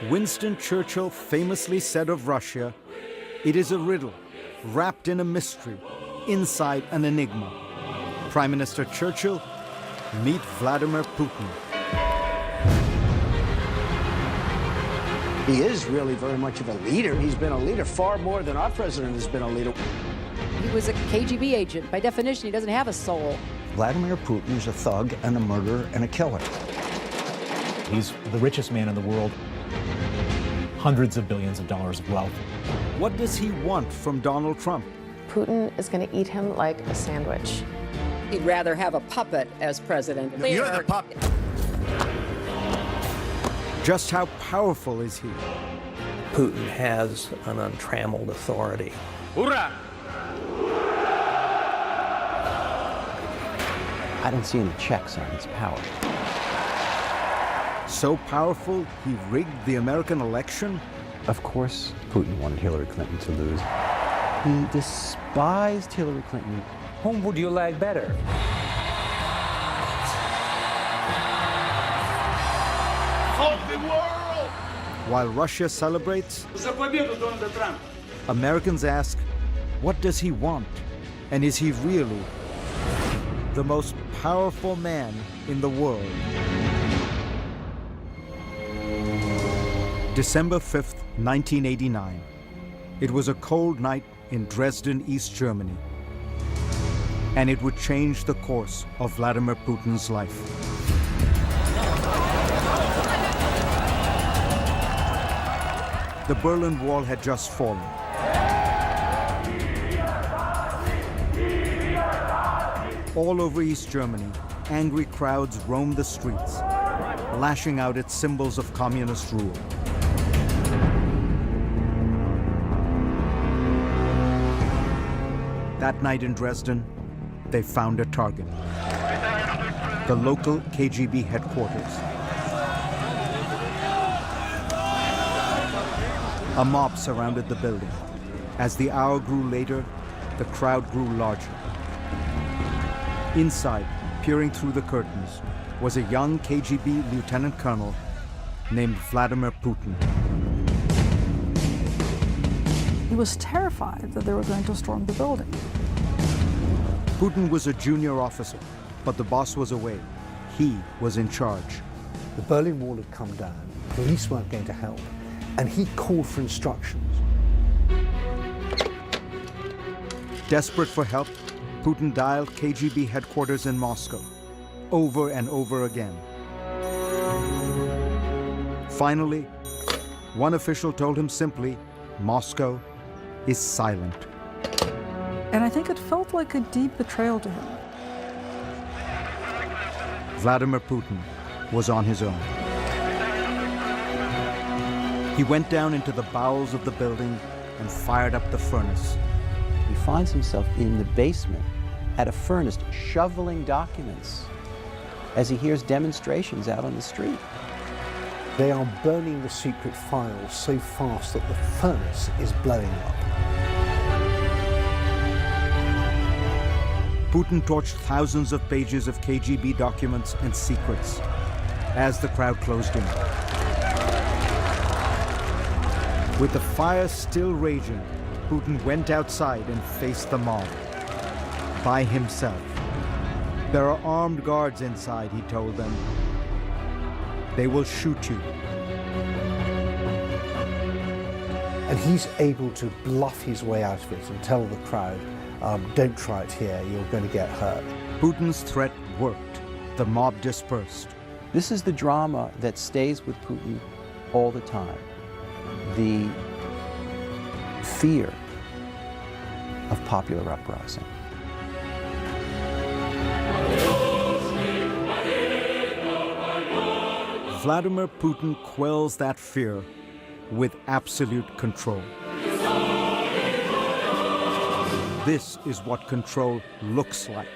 Winston Churchill famously said of Russia, "It is a riddle, wrapped in a mystery, inside an enigma." Prime Minister Churchill, meet Vladimir Putin. He is really very much of a leader. He's been a leader far more than our president has been a leader. He was a KGB agent. By definition, he doesn't have a soul. Vladimir Putin is a thug and a murderer and a killer. He's the richest man in the world. Hundreds of billions of dollars of wealth. What does he want from Donald Trump? Putin is going to eat him like a sandwich. He'd rather have a puppet as president. You're the puppet. Just how powerful is he? Putin has an untrammeled authority. Hurrah! I don't see any checks on his power. So powerful, he rigged the American election? Of course, Putin wanted Hillary Clinton to lose. He despised Hillary Clinton. Whom would you like better? Of the world! While Russia celebrates, За победу Дональда Трампа! Americans ask, what does he want? And is he really the most powerful man in the world? December 5th, 1989. It was a cold night in Dresden, East Germany. And it would change the course of Vladimir Putin's life. The Berlin Wall had just fallen. All over East Germany, angry crowds roamed the streets, lashing out at symbols of communist rule. That night in Dresden, they found a target. The local KGB headquarters. A mob surrounded the building. As the hour grew later, the crowd grew larger. Inside, peering through the curtains, was a young KGB lieutenant colonel named Vladimir Putin. He was terrified that they were going to storm the building. Putin was a junior officer, but the boss was away. He was in charge. The Berlin Wall had come down, police weren't going to help, and he called for instructions. Desperate for help, Putin dialed KGB headquarters in Moscow, over and over again. Finally, one official told him simply, Moscow is silent. And I think it felt like a deep betrayal to him. Vladimir Putin was on his own. He went down into the bowels of the building and fired up the furnace. He finds himself in the basement at a furnace shoveling documents as he hears demonstrations out on the street. They are burning the secret files so fast that the furnace is blowing up. Putin torched thousands of pages of KGB documents and secrets as the crowd closed in. With the fire still raging, Putin went outside and faced the mob by himself. There are armed guards inside, he told them. They will shoot you. And he's able to bluff his way out of it and tell the crowd, don't try it here, you're going to get hurt. Putin's threat worked. The mob dispersed. This is the drama that stays with Putin all the time. The fear of popular uprising. Vladimir Putin quells that fear with absolute control. This is what control looks like.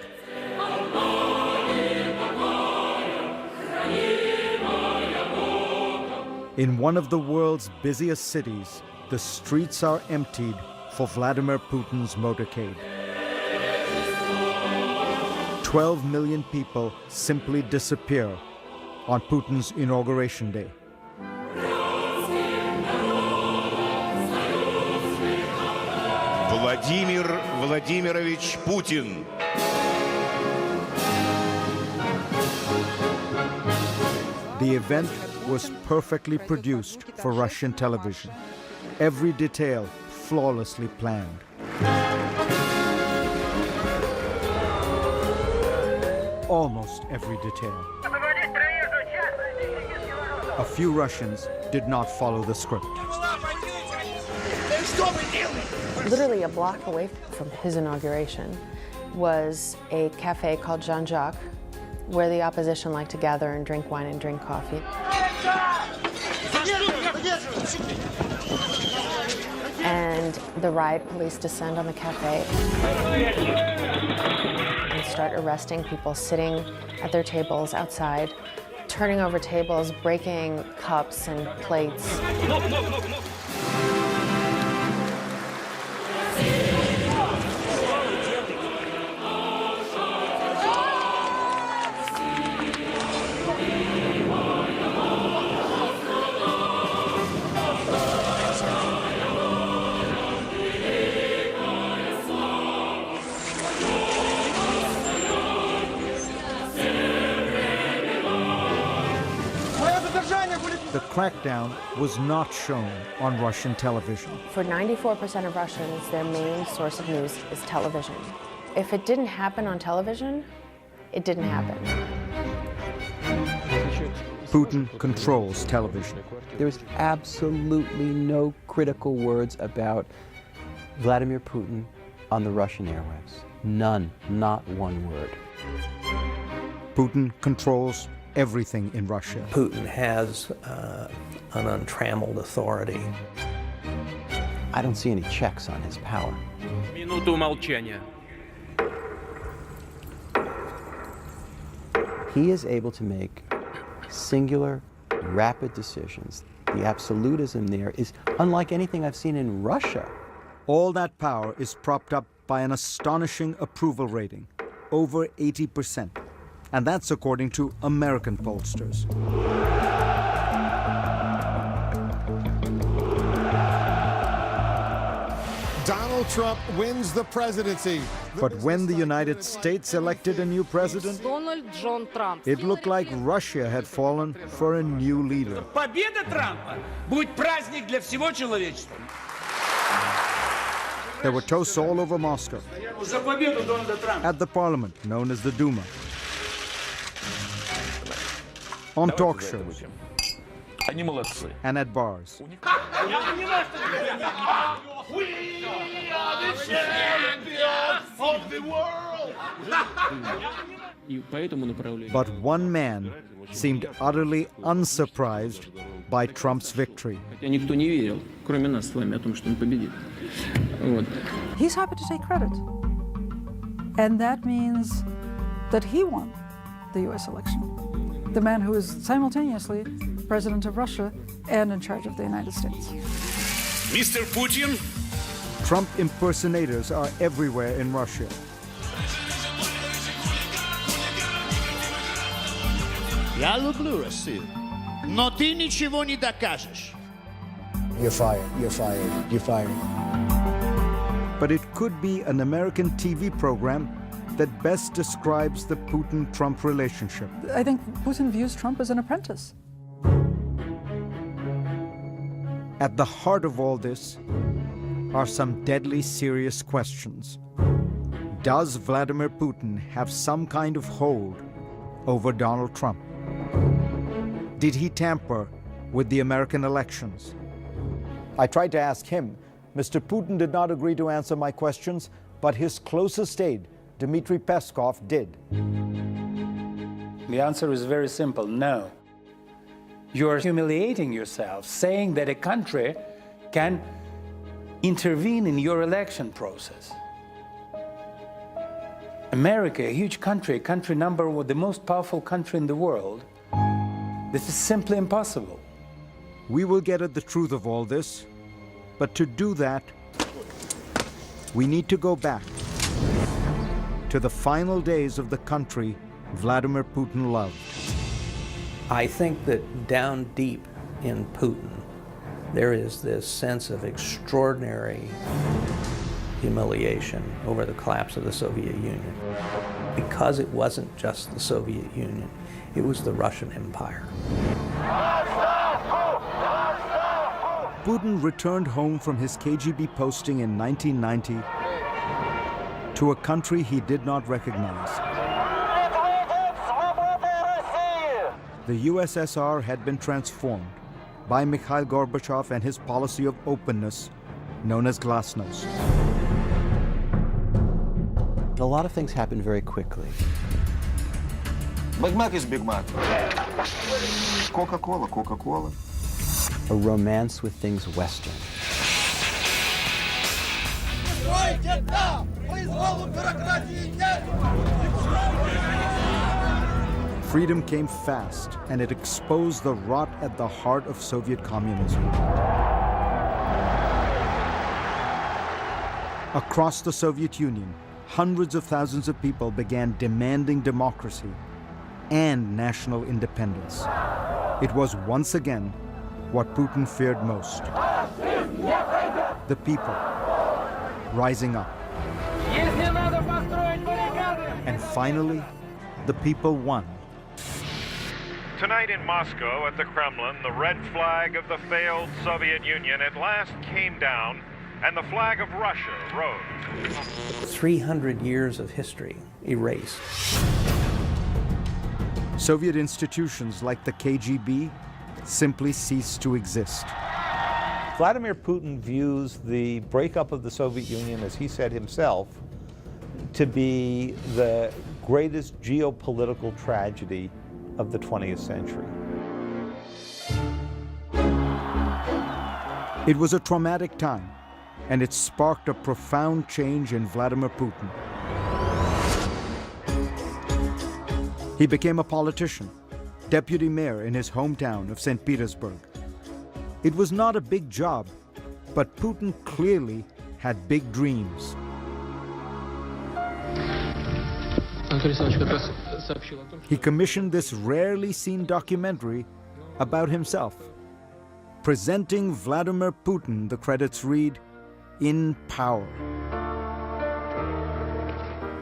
In one of the world's busiest cities, the streets are emptied for Vladimir Putin's motorcade. 12 million people simply disappear on Putin's inauguration day. Владимир Владимирович Путин. The event was perfectly produced for Russian television. Every detail flawlessly planned. Almost every detail. A few Russians did not follow the script. Literally a block away from his inauguration was a cafe called Jean-Jacques, where the opposition liked to gather and drink wine and drink coffee. And the riot police descend on the cafe and start arresting people sitting at their tables outside, turning over tables, breaking cups and plates. The crackdown was not shown on Russian television. For 94% of Russians, their main source of news is television. If it didn't happen on television, it didn't happen. Putin controls television. There's absolutely no critical words about Vladimir Putin on the Russian airwaves. None, not one word. Putin controls everything in Russia. Putin has an untrammeled authority. I don't see any checks on his power. Минуту молчания. He is able to make singular, rapid decisions. The absolutism there is unlike anything I've seen in Russia. All that power is propped up by an astonishing approval rating, over 80%. And that's according to American pollsters. Donald Trump wins the presidency. But when the United States elected a new president, it looked like Russia had fallen for a new leader. Победа Трампа будет праздник для всего человечества. There were toasts all over Moscow, За победу Дональда Трампа. at the parliament known as the Duma, on talk shows, Они молодцы. and at bars. We are the champions of the world. But one man seemed utterly unsurprised by Trump's victory. He's happy to take credit. And that means that he won the US election. The man who is simultaneously president of Russia and in charge of the United States. Mr. Putin. Trump impersonators are everywhere in Russia. Я люблю Россию, но ты ничего не докажешь. You're fired, you're fired, you're fired. But it could be an American TV program that best describes the Putin-Trump relationship. I think Putin views Trump as an apprentice. At the heart of all this are some deadly serious questions. Does Vladimir Putin have some kind of hold over Donald Trump? Did he tamper with the American elections? I tried to ask him. Mr. Putin did not agree to answer my questions, but his closest aide, Dmitry Peskov, did. The answer is very simple, no. You're humiliating yourself, saying that a country can intervene in your election process. America, a huge country, the most powerful country in the world, this is simply impossible. We will get at the truth of all this, but to do that, we need to go back to the final days of the country Vladimir Putin loved. I think that down deep in Putin, there is this sense of extraordinary humiliation over the collapse of the Soviet Union. Because it wasn't just the Soviet Union, it was the Russian Empire. Putin returned home from his KGB posting in 1990 to a country he did not recognize. The USSR had been transformed by Mikhail Gorbachev and his policy of openness, known as glasnost. A lot of things happened very quickly. Big Mac is Big Mac. Coca-Cola, Coca-Cola. A romance with things Western. Freedom came fast, and it exposed the rot at the heart of Soviet communism. Across the Soviet Union, hundreds of thousands of people began demanding democracy and national independence. It was once again what Putin feared most. The people rising up. And finally, the people won. Tonight in Moscow at the Kremlin, the red flag of the failed Soviet Union at last came down, and the flag of Russia rose. 300 years of history erased. Soviet institutions like the KGB simply ceased to exist. Vladimir Putin views the breakup of the Soviet Union, as he said himself, to be the greatest geopolitical tragedy of the 20th century. It was a traumatic time, and it sparked a profound change in Vladimir Putin. He became a politician, deputy mayor in his hometown of St. Petersburg. It was not a big job, but Putin clearly had big dreams. He commissioned this rarely seen documentary about himself. Presenting Vladimir Putin, the credits read, in power.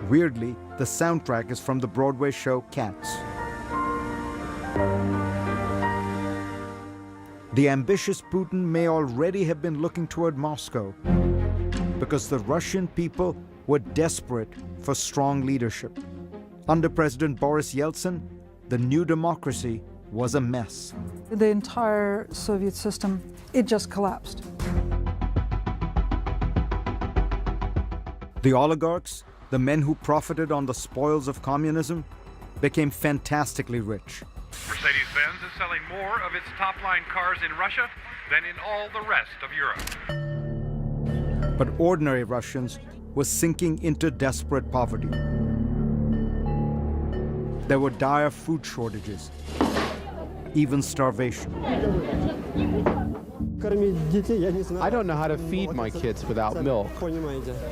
Weirdly, the soundtrack is from the Broadway show Cats. The ambitious Putin may already have been looking toward Moscow because the Russian people were desperate for strong leadership. Under President Boris Yeltsin, the new democracy was a mess. The entire Soviet system, it just collapsed. The oligarchs, the men who profited on the spoils of communism, became fantastically rich. Mercedes-Benz is selling more of its top-line cars in Russia than in all the rest of Europe. But ordinary Russians were sinking into desperate poverty. There were dire food shortages, even starvation. I don't know how to feed my kids without milk.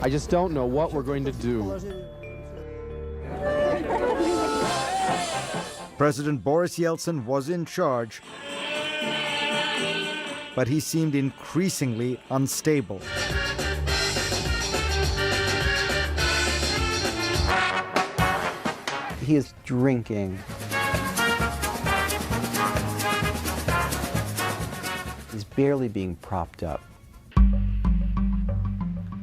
I just don't know what we're going to do. President Boris Yeltsin was in charge, but he seemed increasingly unstable. He is drinking. He's barely being propped up.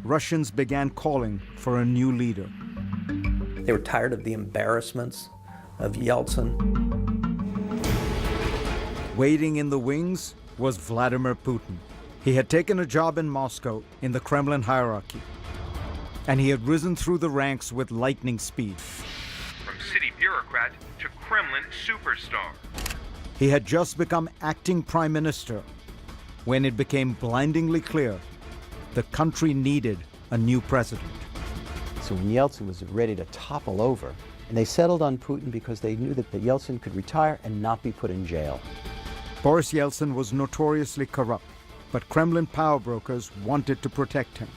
Russians began calling for a new leader. They were tired of the embarrassments of Yeltsin. Waiting in the wings was Vladimir Putin. He had taken a job in Moscow in the Kremlin hierarchy, and he had risen through the ranks with lightning speed. From city bureaucrat to Kremlin superstar. He had just become acting prime minister when it became blindingly clear the country needed a new president. So when Yeltsin was ready to topple over, and they settled on Putin because they knew that Yeltsin could retire and not be put in jail. Boris Yeltsin was notoriously corrupt, but Kremlin power brokers wanted to protect him.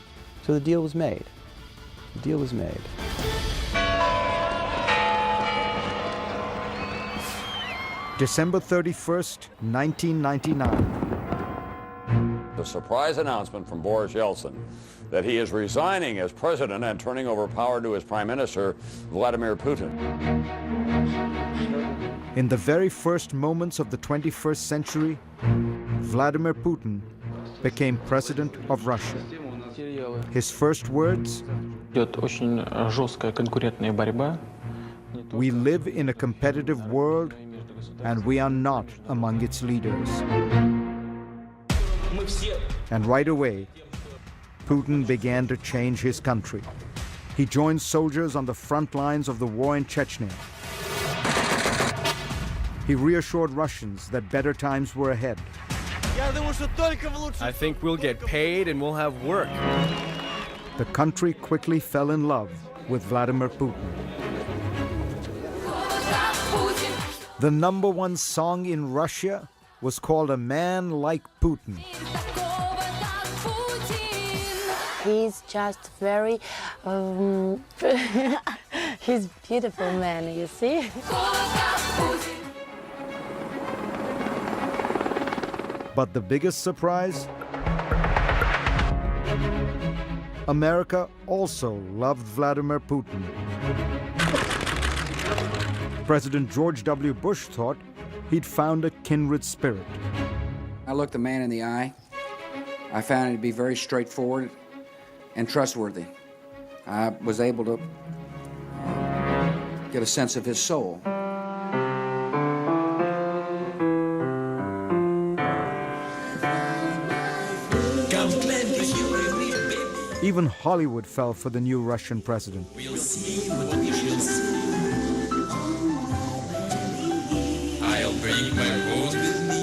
So the deal was made. The deal was made. December 31st, 1999. The surprise announcement from Boris Yeltsin that he is resigning as president and turning over power to his prime minister, Vladimir Putin. In the very first moments of the 21st century, Vladimir Putin became president of Russia. His first words: "We live in a competitive world, and we are not among its leaders." And right away, Putin began to change his country. He joined soldiers on the front lines of the war in Chechnya. He reassured Russians that better times were ahead. I think we'll get paid and we'll have work. The country quickly fell in love with Vladimir Putin. The #1 song in Russia was called "A Man Like Putin." He's just very, he's a beautiful man, you see. But the biggest surprise? America also loved Vladimir Putin. President George W. Bush thought he'd found a kindred spirit. I looked the man in the eye. I found him to be very straightforward and trustworthy. I was able to get a sense of his soul. Even Hollywood fell for the new Russian president. I'll bring my rose with me.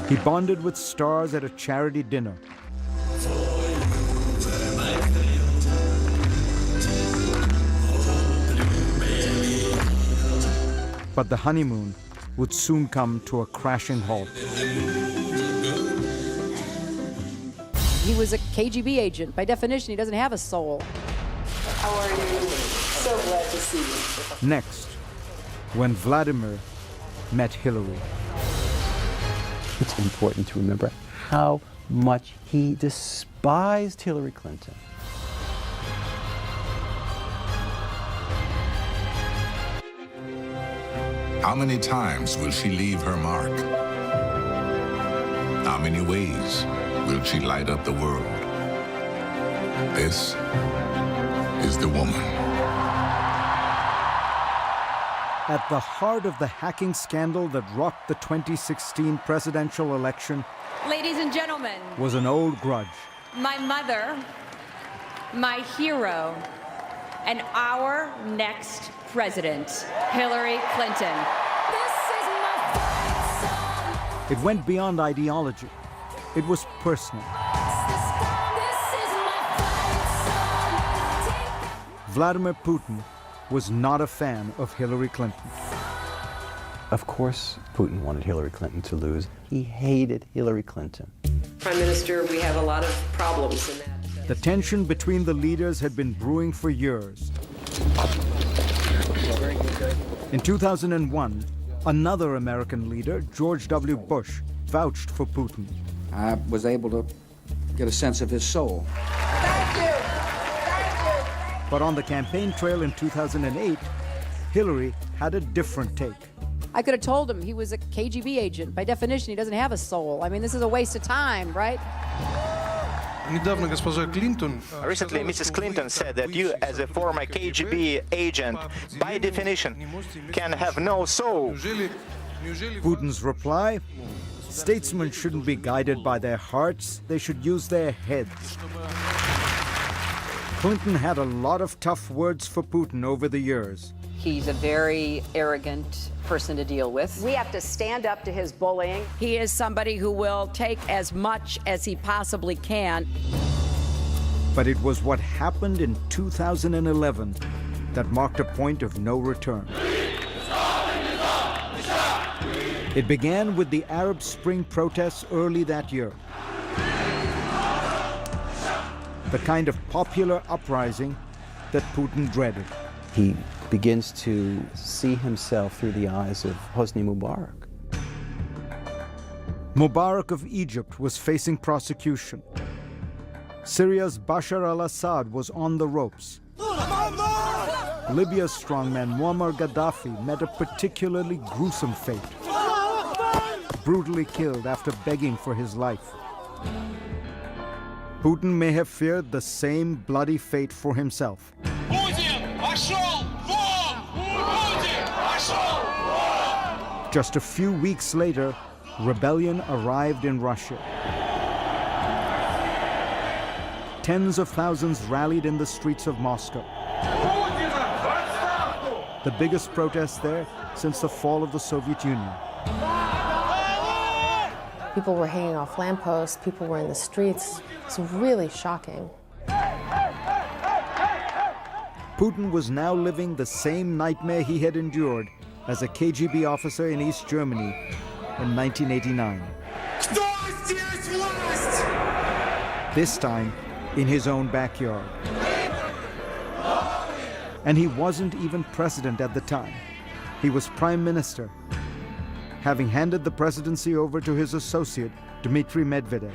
He bonded with stars at a charity dinner. But the honeymoon would soon come to a crashing halt. He was a KGB agent. By definition, he doesn't have a soul. How are you? So glad to see you. Next, when Vladimir met Hillary. It's important to remember how much he despised Hillary Clinton. How many times will she leave her mark? How many ways will she light up the world? This is the woman. At the heart of the hacking scandal that rocked the 2016 presidential election Ladies and gentlemen, was an old grudge. my mother, my hero, and our next president, Hillary Clinton. It went beyond ideology. It was personal. Vladimir Putin was not a fan of Hillary Clinton. Of course, Putin wanted Hillary Clinton to lose. He hated Hillary Clinton. Prime Minister, we have a lot of problems in that. The tension between the leaders had been brewing for years. In 2001, another American leader, George W. Bush, vouched for Putin. I was able to get a sense of his soul. But on the campaign trail in 2008, Hillary had a different take. I could have told him he was a KGB agent. By definition, he doesn't have a soul. I mean, this is a waste of time, right? Recently, Mrs. Clinton said that you, as a former KGB agent, by definition, can have no soul. Putin's reply: statesmen shouldn't be guided by their hearts, they should use their heads. Clinton had a lot of tough words for Putin over the years. He's a very arrogant person to deal with. We have to stand up to his bullying. He is somebody who will take as much as he possibly can. But it was what happened in 2011 that marked a point of no return. It began with the Arab Spring protests early that year. The kind of popular uprising that Putin dreaded. He begins to see himself through the eyes of Hosni Mubarak. Mubarak of Egypt was facing prosecution. Syria's Bashar al-Assad was on the ropes. Libya's strongman Muammar Gaddafi met a particularly gruesome fate, brutally killed after begging for his life. Putin may have feared the same bloody fate for himself. Just a few weeks later, rebellion arrived in Russia. Tens of thousands rallied in the streets of Moscow. The biggest protest there since the fall of the Soviet Union. People were hanging off lampposts, people were in the streets. It's really shocking. Putin was now living the same nightmare he had endured as a KGB officer in East Germany in 1989. This time, in his own backyard. And he wasn't even president at the time. He was prime minister, having handed the presidency over to his associate, Dmitry Medvedev.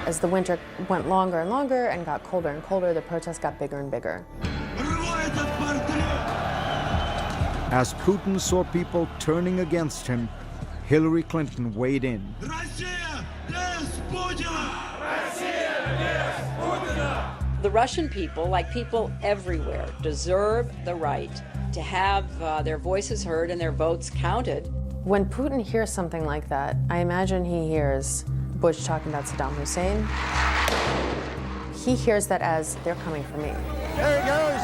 As the winter went longer and longer and got colder and colder, the protests got bigger and bigger. As Putin saw people turning against him, Hillary Clinton weighed in. The Russian people, like people everywhere, deserve the right to have their voices heard and their votes counted. When Putin hears something like that, I imagine he hears Bush talking about Saddam Hussein. He hears that as, they're coming for me. There he goes!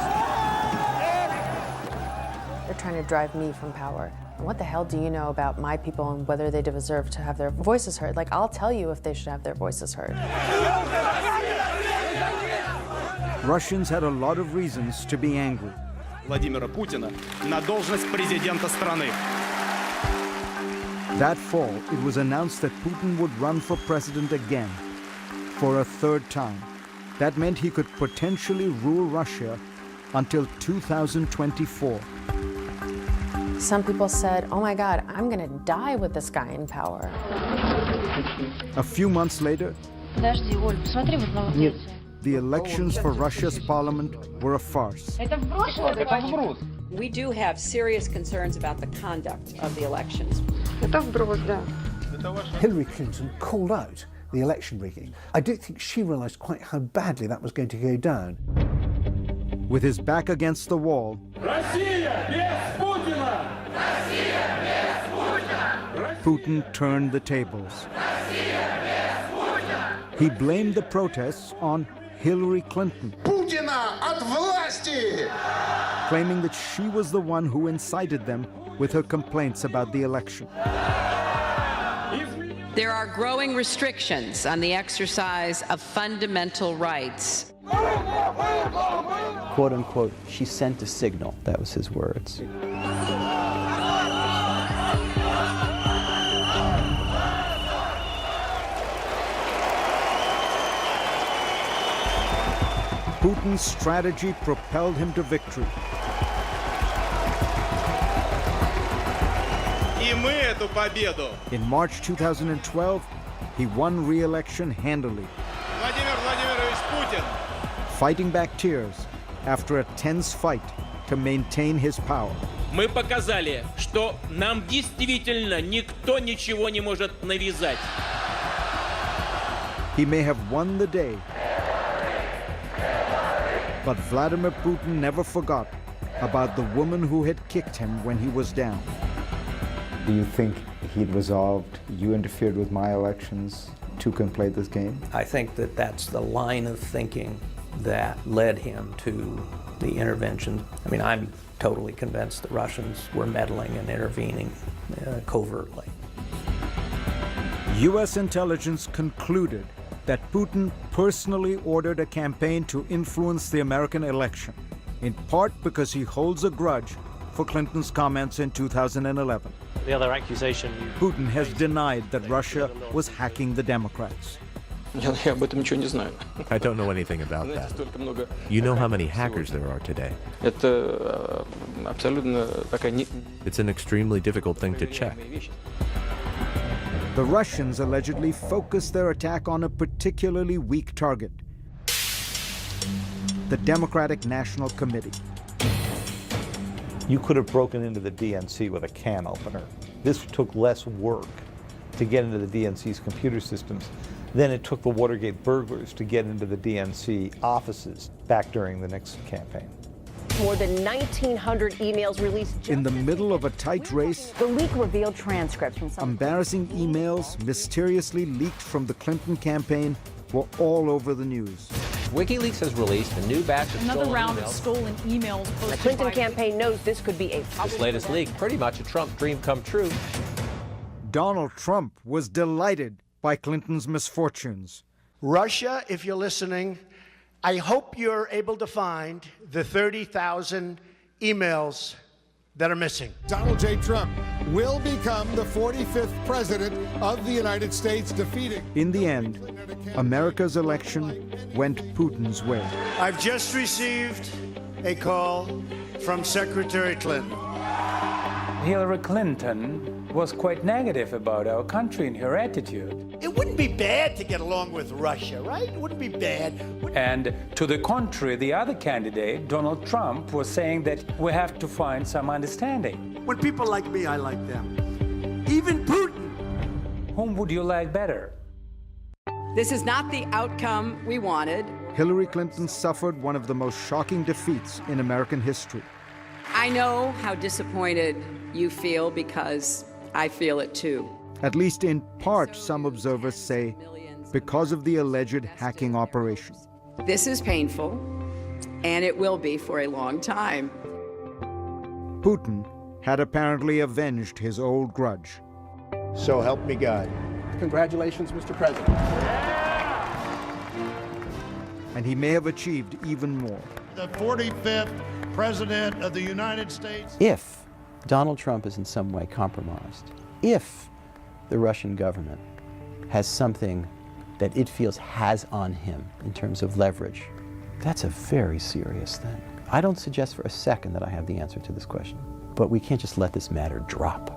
They're trying to drive me from power. And what the hell do you know about my people and whether they deserve to have their voices heard? Like, I'll tell you if they should have their voices heard. Russians had a lot of reasons to be angry. Владимира Путина на должность президента страны. That fall, it was announced that Putin would run for president again, for a third time. That meant he could potentially rule Russia until 2024. Some people said, oh my God, I'm gonna die with this guy in power. A few months later, the elections for Russia's parliament were a farce. We do have serious concerns about the conduct of the elections. Hillary Clinton called out the election rigging. I don't think she realized quite how badly that was going to go down. With his back against the wall, Putin turned the tables. He blamed the protests on Hillary Clinton, claiming that she was the one who incited them with her complaints about the election. There are growing restrictions on the exercise of fundamental rights. Quote unquote, she sent a signal. That was his words. Putin's strategy propelled him to victory. In March 2012, he won re-election handily, fighting back tears after a tense fight to maintain his power. Мы показали, что нам действительно никто ничего не может навязать. He may have won the day, but Vladimir Putin never forgot about the woman who had kicked him when he was down. Do you think he'd resolved, you interfered with my elections, two can play this game? I think that that's the line of thinking that led him to the intervention. I mean, I'm totally convinced the Russians were meddling and intervening covertly. U.S. intelligence concluded that Putin personally ordered a campaign to influence the American election, in part because he holds a grudge for Clinton's comments in 2011. The other accusation... Putin has denied that Russia was hacking the Democrats. I don't know anything about that. You know how many hackers there are today. It's an extremely difficult thing to check. The Russians allegedly focused their attack on a particularly weak target: the Democratic National Committee. You could have broken into the DNC with a can opener. This took less work to get into the DNC's computer systems than it took the Watergate burglars to get into the DNC offices back during the Nixon campaign. More than 1,900 emails released. In the middle of a tight race, The leak revealed transcripts from some. embarrassing emails mysteriously leaked from the Clinton campaign were all over the news. WikiLeaks has released a new batch of Another stolen round of emails. stolen emails posted The Clinton by campaign knows this could be a. This latest leak, pretty much a Trump dream come true. Donald Trump was delighted by Clinton's misfortunes. Russia, if you're listening, I hope you're able to find the 30,000 emails that are missing. Donald J. Trump will become the 45th president of the United States, defeating. In the end, America's election went Putin's way. I've just received a call from Secretary Clinton. Hillary Clinton was quite negative about our country and her attitude. It wouldn't be bad to get along with Russia, right? It wouldn't be bad. And to the contrary, the other candidate, Donald Trump, was saying that we have to find some understanding. When people like me, I like them. Even Putin. Whom would you like better? This is not the outcome we wanted. Hillary Clinton suffered one of the most shocking defeats in American history. I know how disappointed you feel because I feel it too. At least in part, some observers say, because of the alleged hacking operation. This is painful, and it will be for a long time. Putin had apparently avenged his old grudge. So help me God. Congratulations, Mr. President. And he may have achieved even more. The 45th president of the United States. If Donald Trump is in some way compromised, if the Russian government has something that it feels has on him in terms of leverage, that's a very serious thing. I don't suggest for a second that I have the answer to this question, but we can't just let this matter drop.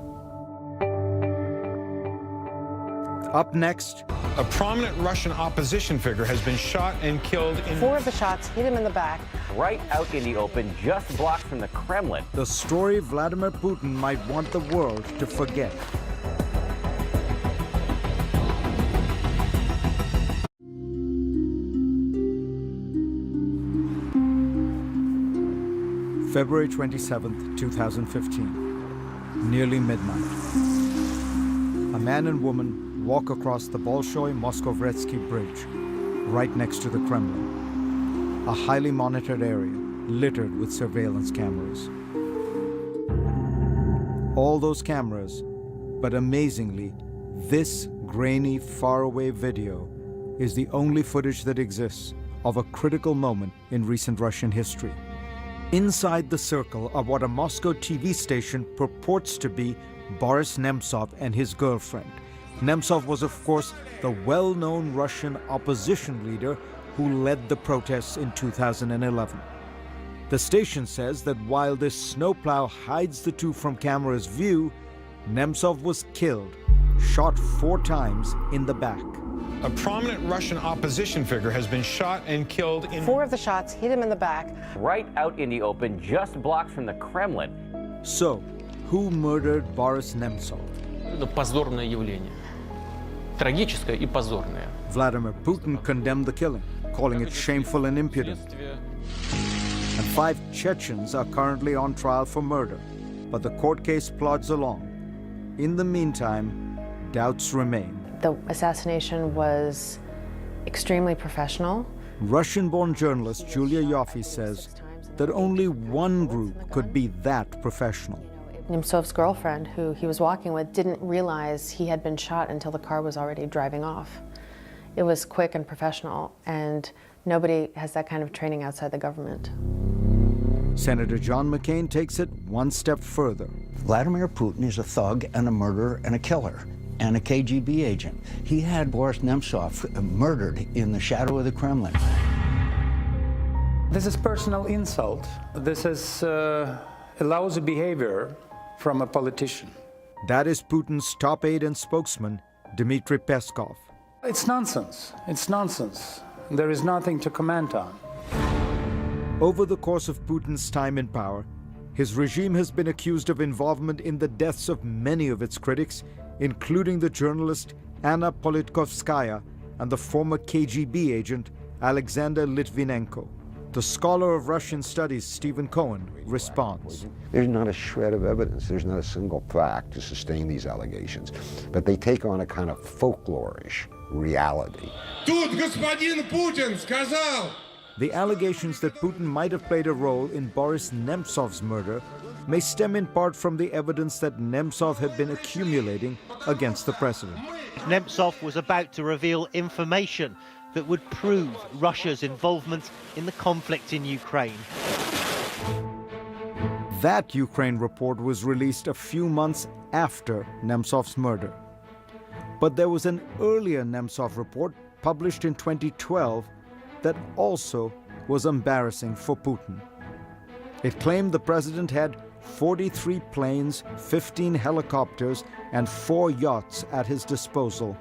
Up next, a prominent Russian opposition figure has been shot and killed in. 4 of the shots hit him in the back. Right out in the open, just blocks from the Kremlin. the story Vladimir Putin might want the world to forget. February 27th, 2015, nearly midnight. A man and woman walk across the Bolshoi-Moskovetsky Bridge, right next to the Kremlin, a highly monitored area littered with surveillance cameras. All those cameras, but amazingly, this grainy, faraway video is the only footage that exists of a critical moment in recent Russian history. Inside the circle of what a Moscow TV station purports to be Boris Nemtsov and his girlfriend. Nemtsov was, of course, the well-known Russian opposition leader who led the protests in 2011. The station says that while this snowplow hides the two from camera's view, Nemtsov was killed, shot 4 times in the back. A prominent Russian opposition figure has been shot and killed in. 4 of the shots hit him in the back. Right out in the open, just blocks from the Kremlin. So, who murdered Boris Nemtsov? Это позорное явление. Трагическое и позорное. Vladimir Putin condemned the killing, calling it shameful and impudent. And 5 Chechens are currently on trial for murder, but the court case plods along. In the meantime, doubts remain. The assassination was extremely professional. Russian-born journalist Julia Yoffe says that only one group could be that professional. Nemtsov's girlfriend, who he was walking with, didn't realize he had been shot until the car was already driving off. It was quick and professional, and nobody has that kind of training outside the government. Senator John McCain takes it one step further. Vladimir Putin is a thug and a murderer and a killer and a KGB agent. He had Boris Nemtsov murdered in the shadow of the Kremlin. This is personal insult. This is lousy behavior from a politician. That is Putin's top aide and spokesman, Dmitry Peskov. It's nonsense. It's nonsense. There is nothing to comment on. Over the course of Putin's time in power, his regime has been accused of involvement in the deaths of many of its critics, including the journalist Anna Politkovskaya and the former KGB agent Alexander Litvinenko. The scholar of Russian studies, Stephen Cohen, responds. There's not a shred of evidence, there's not a single fact to sustain these allegations, but they take on a kind of folklorish reality. Тут господин Путин сказал. The allegations that Putin might have played a role in Boris Nemtsov's murder may stem in part from the evidence that Nemtsov had been accumulating against the president. Nemtsov was about to reveal information that would prove Russia's involvement in the conflict in Ukraine. That Ukraine report was released a few months after Nemtsov's murder. But there was an earlier Nemtsov report published in 2012 that also was embarrassing for Putin. It claimed the president had 43 planes, 15 helicopters, and 4 yachts at his disposal,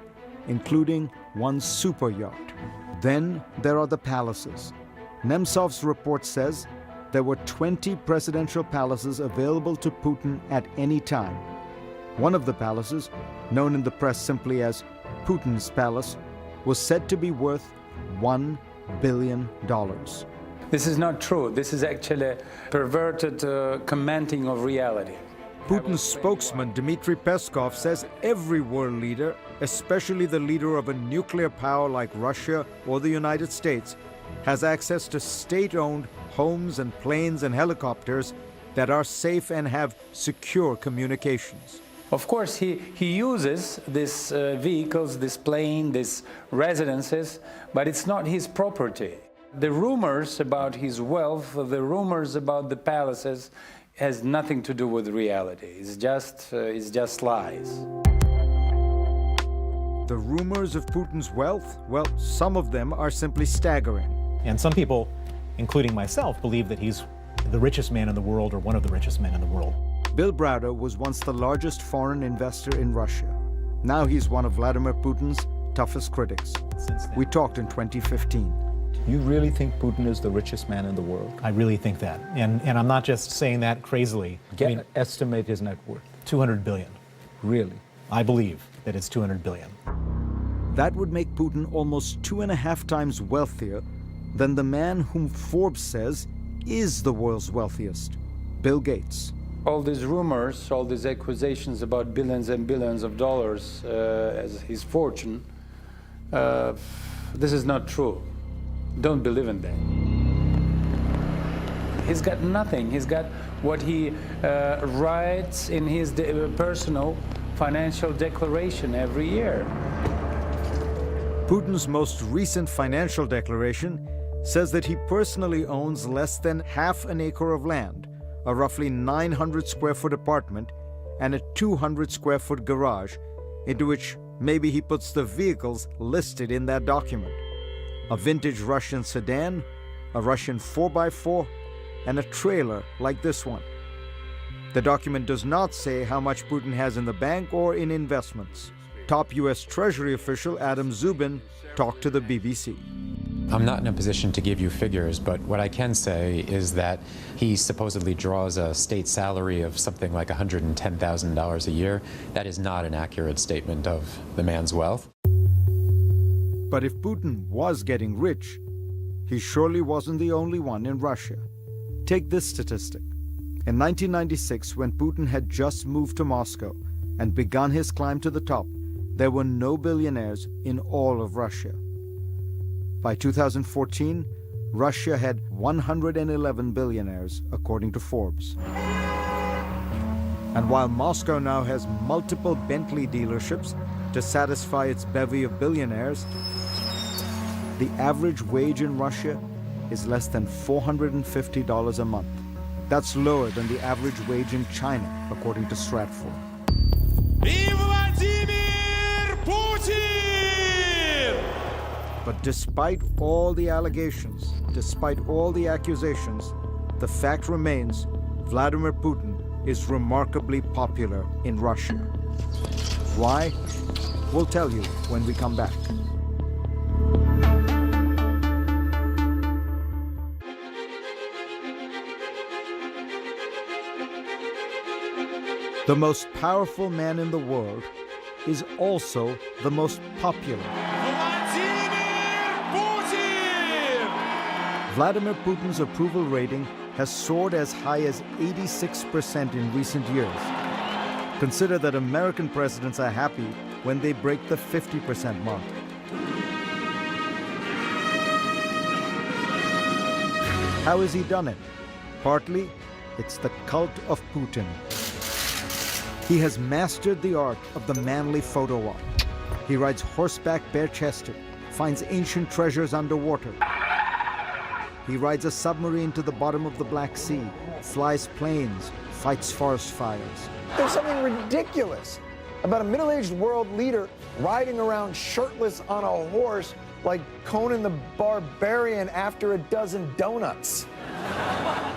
including one super yacht. Then there are the palaces. Nemtsov's report says there were 20 presidential palaces available to Putin at any time. One of the palaces, known in the press simply as Putin's Palace, was said to be worth $1 billion. This is not true. This is actually perverted commenting of reality. Putin's spokesman, Dmitry Peskov, says every world leader, especially the leader of a nuclear power like Russia or the United States, has access to state-owned homes and planes and helicopters that are safe and have secure communications. Of course, he uses these vehicles, this plane, these residences, but it's not his property. The rumors about his wealth, the rumors about the palaces, has nothing to do with reality. It's just lies. The rumors of Putin's wealth, well, some of them are simply staggering. And some people, including myself, believe that he's the richest man in the world or one of the richest men in the world. Bill Browder was once the largest foreign investor in Russia. Now he's one of Vladimir Putin's toughest critics. We talked in 2015. You really think Putin is the richest man in the world? I really think that. And I'm not just saying that crazily. Estimate his net worth. 200 billion. Really? I believe that it's 200 billion. That would make Putin almost 2.5 times wealthier than the man whom Forbes says is the world's wealthiest, Bill Gates. All these rumors, all these accusations about billions and billions of dollars as his fortune, this is not true. Don't believe in that. He's got nothing. He's got what he writes in his personal financial declaration every year. Putin's most recent financial declaration says that he personally owns less than half an acre of land, a roughly 900 square foot apartment, and a 200 square foot garage, into which maybe he puts the vehicles listed in that document. A vintage Russian sedan, a Russian 4x4, and a trailer like this one. The document does not say how much Putin has in the bank or in investments. Top U.S. Treasury official Adam Zubin talked to the BBC. I'm not in a position to give you figures, but what I can say is that he supposedly draws a state salary of something like $110,000 a year. That is not an accurate statement of the man's wealth. But if Putin was getting rich, he surely wasn't the only one in Russia. Take this statistic. In 1996, when Putin had just moved to Moscow and begun his climb to the top, there were no billionaires in all of Russia. By 2014, Russia had 111 billionaires, according to Forbes. And while Moscow now has multiple Bentley dealerships to satisfy its bevy of billionaires, the average wage in Russia is less than $450 a month. That's lower than the average wage in China, according to Stratfor. But despite all the allegations, despite all the accusations, the fact remains Vladimir Putin is remarkably popular in Russia. Why? We'll tell you when we come back. The most powerful man in the world is also the most popular. Vladimir Putin's approval rating has soared as high as 86% in recent years. Consider that American presidents are happy when they break the 50% mark. How has he done it? Partly, it's the cult of Putin. He has mastered the art of the manly photo op. He rides horseback bare-chested, finds ancient treasures underwater. He rides a submarine to the bottom of the Black Sea, flies planes, fights forest fires. There's something ridiculous about a middle-aged world leader riding around shirtless on a horse like Conan the Barbarian after a dozen donuts.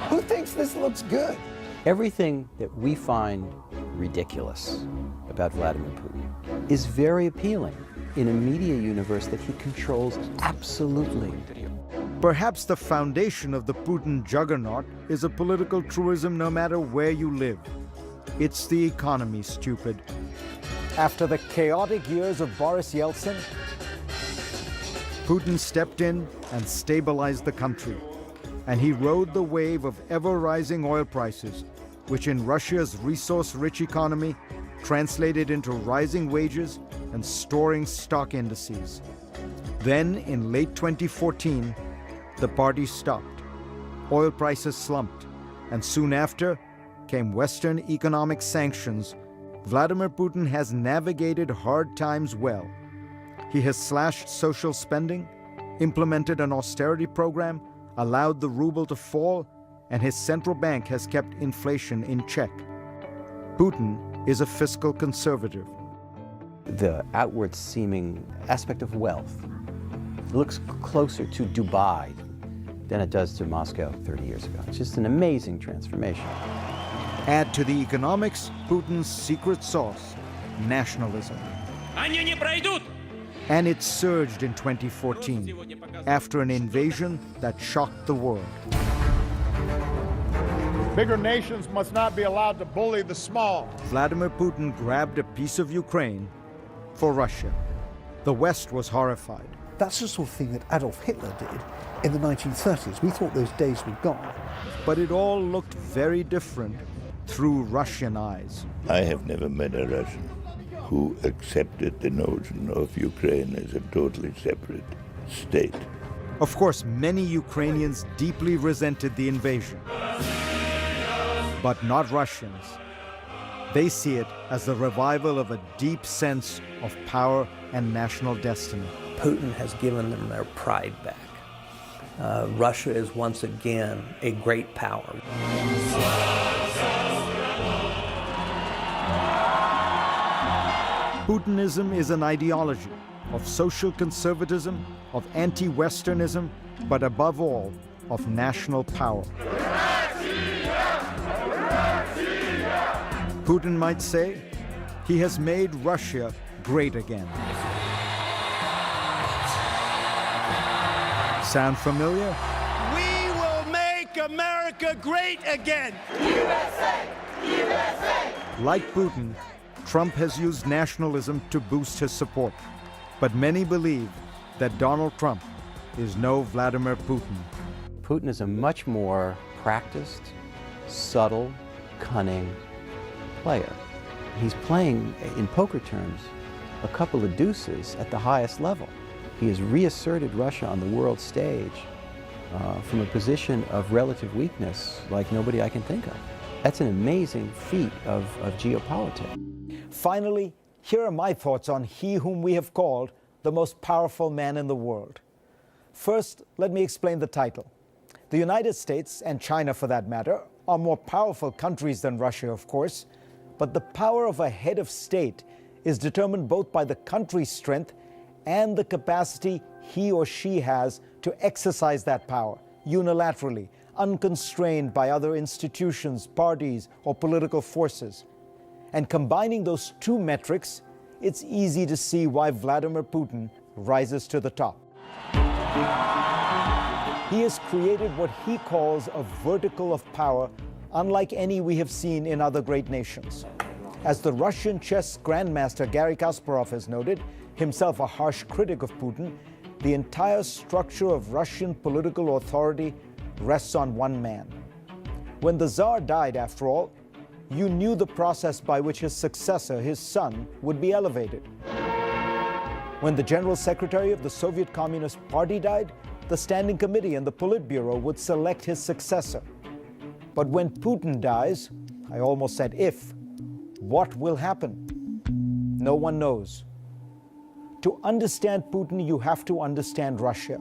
Who thinks this looks good? Everything that we find ridiculous about Vladimir Putin is very appealing in a media universe that he controls absolutely. Perhaps the foundation of the Putin juggernaut is a political truism no matter where you live. It's the economy, stupid. After the chaotic years of Boris Yeltsin, Putin stepped in and stabilized the country. And he rode the wave of ever-rising oil prices, which in Russia's resource-rich economy translated into rising wages and soaring stock indices. Then, in late 2014, the party stopped. Oil prices slumped, and soon after came Western economic sanctions. Vladimir Putin has navigated hard times well. He has slashed social spending, implemented an austerity program, allowed the ruble to fall, and his central bank has kept inflation in check. Putin is a fiscal conservative. The outward seeming aspect of wealth looks closer to Dubai than it does to Moscow 30 years ago. It's just an amazing transformation. Add to the economics Putin's secret sauce, nationalism. And it surged in 2014 after an invasion that shocked the world. Bigger nations must not be allowed to bully the small. Vladimir Putin grabbed a piece of Ukraine for Russia. The West was horrified. That's the sort of thing that Adolf Hitler did in the 1930s. We thought those days were gone. But it all looked very different through Russian eyes. I have never met a Russian who accepted the notion of Ukraine as a totally separate state. Of course, many Ukrainians deeply resented the invasion. But not Russians. They see it as the revival of a deep sense of power and national destiny. Putin has given them their pride back. Russia is once again a great power. Putinism is an ideology of social conservatism, of anti-Westernism, but above all, of national power. Putin might say he has made Russia great again. Sound familiar? We will make America great again. USA! USA! Like Putin, Trump has used nationalism to boost his support. But many believe that Donald Trump is no Vladimir Putin. Putin is a much more practiced, subtle, cunning player. He's playing, in poker terms, a couple of deuces at the highest level. He has reasserted Russia on the world stage from a position of relative weakness like nobody I can think of. That's an amazing feat of geopolitics. Finally, here are my thoughts on he whom we have called the most powerful man in the world. First, let me explain the title. The United States, and China for that matter, are more powerful countries than Russia, of course, but the power of a head of state is determined both by the country's strength and the capacity he or she has to exercise that power unilaterally, unconstrained by other institutions, parties, or political forces. And combining those two metrics it's easy to see why Vladimir Putin rises to the top. He has created what he calls a vertical of power unlike any we have seen in other great nations. As the Russian chess grandmaster Garry Kasparov has noted, himself a harsh critic of Putin, the entire structure of Russian political authority rests on one man. When the Tsar died, after all, you knew the process by which his successor, his son, would be elevated. When the General Secretary of the Soviet Communist Party died, the Standing Committee and the Politburo would select his successor. But when Putin dies, I almost said if, what will happen? No one knows. To understand Putin, you have to understand Russia.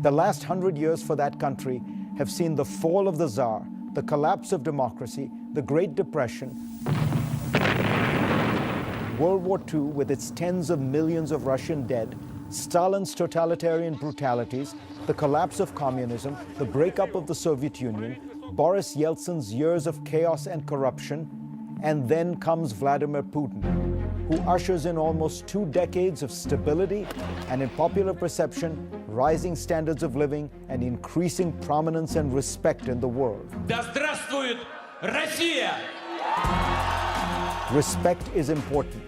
The last 100 years for that country have seen the fall of the Tsar, the collapse of democracy, the Great Depression, World War II with its tens of millions of Russian dead, Stalin's totalitarian brutalities, the collapse of communism, the breakup of the Soviet Union, Boris Yeltsin's years of chaos and corruption, and then comes Vladimir Putin, who ushers in almost 2 decades of stability and, in popular perception, rising standards of living and increasing prominence and respect in the world. Да здравствует Россия! Respect is important.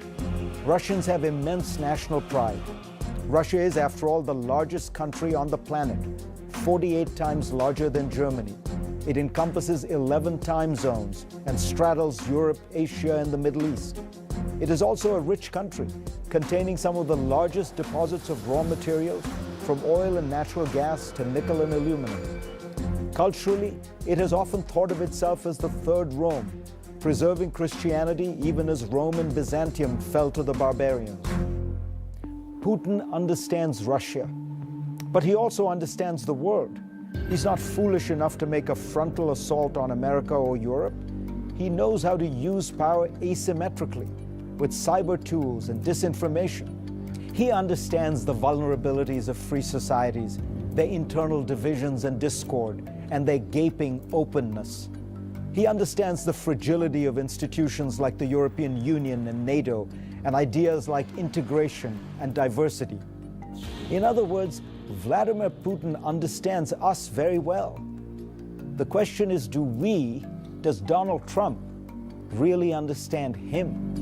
Russians have immense national pride. Russia is, after all, the largest country on the planet, 48 times larger than Germany. It encompasses 11 time zones and straddles Europe, Asia, and the Middle East. It is also a rich country, containing some of the largest deposits of raw materials, from oil and natural gas to nickel and aluminum. Culturally, it has often thought of itself as the third Rome, preserving Christianity even as Rome and Byzantium fell to the barbarians. Putin understands Russia, but he also understands the world. He's not foolish enough to make a frontal assault on America or Europe. He knows how to use power asymmetrically, with cyber tools and disinformation. He understands the vulnerabilities of free societies, their internal divisions and discord, and their gaping openness. He understands the fragility of institutions like the European Union and NATO, and ideas like integration and diversity. In other words, Vladimir Putin understands us very well. The question is, does Donald Trump really understand him?